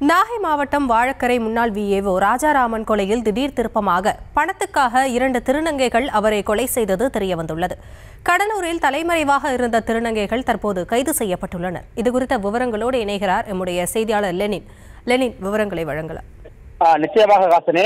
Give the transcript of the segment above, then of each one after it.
நாகை மாவட்டம் வாழக்கரை முன்னாள் விஏஓ ராஜாராமன் கொலையில் திடீர் திருப்பமாக பணத்துக்காக 2 திருநங்கைகள் அவரை கொலை செய்தது தெரியவந்துள்ளது. கடலூரில் தலைமறைவாக இருந்த திருநங்கைகள் தற்போது கைது செய்யப்பட்டுள்ளனர். இதுகுறித்த விவரங்களோடு இணைகிறார் எம்முடைய செய்தியாளர் லெனின். விவரங்களை வழங்கலாம். நிச்சயமாக காசனே,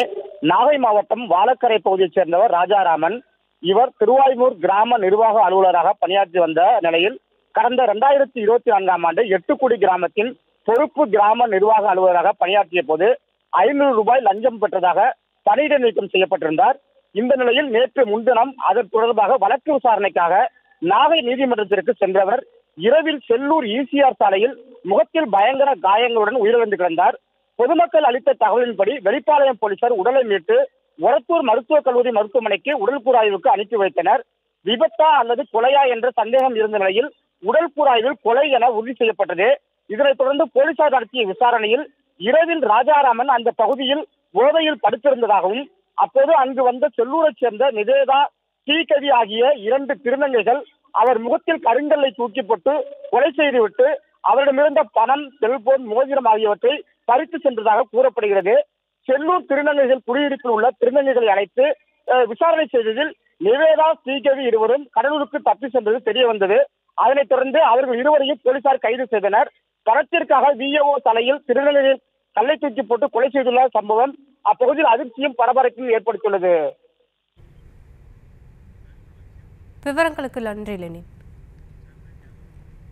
நாகை மாவட்டம் வாழக்கரை பகுதியைச் சேர்ந்தவர் ராஜாராமன். இவர் திருவாய்மூர் கிராம நிர்வாக அலுவலராக பணியாற்றி வந்த நிலையில் கடந்த 2024ஆம் ஆண்டு எட்டுக்குடி கிராமத்தில் பொறுப்பு கிராம நிர்வாக அலுவலராக பணியாற்றிய போது 500 ரூபாய் லஞ்சம் பெற்றதாக பணியிட நீக்கம் செய்யப்பட்டிருந்தார். இந்த நிலையில் நேற்று முன்தினம் அதன் தொடர்பாக வழக்கு விசாரணைக்காக நாகை நீதிமன்றத்திற்கு சென்றவர் இரவில் செல்லூர் ஈசிஆர் சாலையில் முகத்தில் பயங்கர காயங்களுடன் உயிரிழந்து கிடந்தார். பொதுமக்கள் அளித்த தகவலின்படி வெளிப்பாளையம் போலீசார் உடலை மீட்டு ஒரத்தூர் மருத்துவக் கல்லூரி மருத்துவமனைக்கு உடல் கூராய்வுக்கு அனுப்பி வைத்தனர். விபத்தா அல்லது கொலையா என்ற சந்தேகம் இருந்த நிலையில் உடல் கூராய்வில் கொலை என உறுதி செய்யப்பட்டது. இதனைத் தொடர்ந்து போலீசார் நடத்திய விசாரணையில் இரவில் ராஜாராமன் அந்த பகுதியில் போதையில் படுத்திருந்ததாகவும் அப்போது அங்கு வந்த செல்லூரைச் சேர்ந்த நிவேதா, ஸ்ரீகவி ஆகிய 2 திருநங்கைகள் அவர் முகத்தில் கருங்கல்லை தூக்கி போட்டு கொலை செய்துவிட்டு அவரிடமிருந்த பணம், செல்போன், மோதிரம் ஆகியவற்றை பறித்து சென்றதாக கூறப்படுகிறது. செல்லூர் திருநங்கைகள் குடியிருப்பில் உள்ள திருநங்கைகளை அழைத்து விசாரணை செய்ததில் நிவேதா, ஸ்ரீகவி இருவரும் கடலூருக்கு தப்பி சென்றது தெரிய வந்தது. அதனைத் தொடர்ந்து அவர்கள் இருவரையும் போலீசார் கைது செய்தனர். பணத்திற்காக விஏஓ தலையில் திருநங்கைகள் கல்லை தூக்கி போட்டு கொலை செய்துள்ள சம்பவம் அப்பகுதியில் அதிர்ச்சியும் பரபரப்பையும் ஏற்படுத்தியுள்ளது. விவரங்களுக்கு நன்றி லெனின்.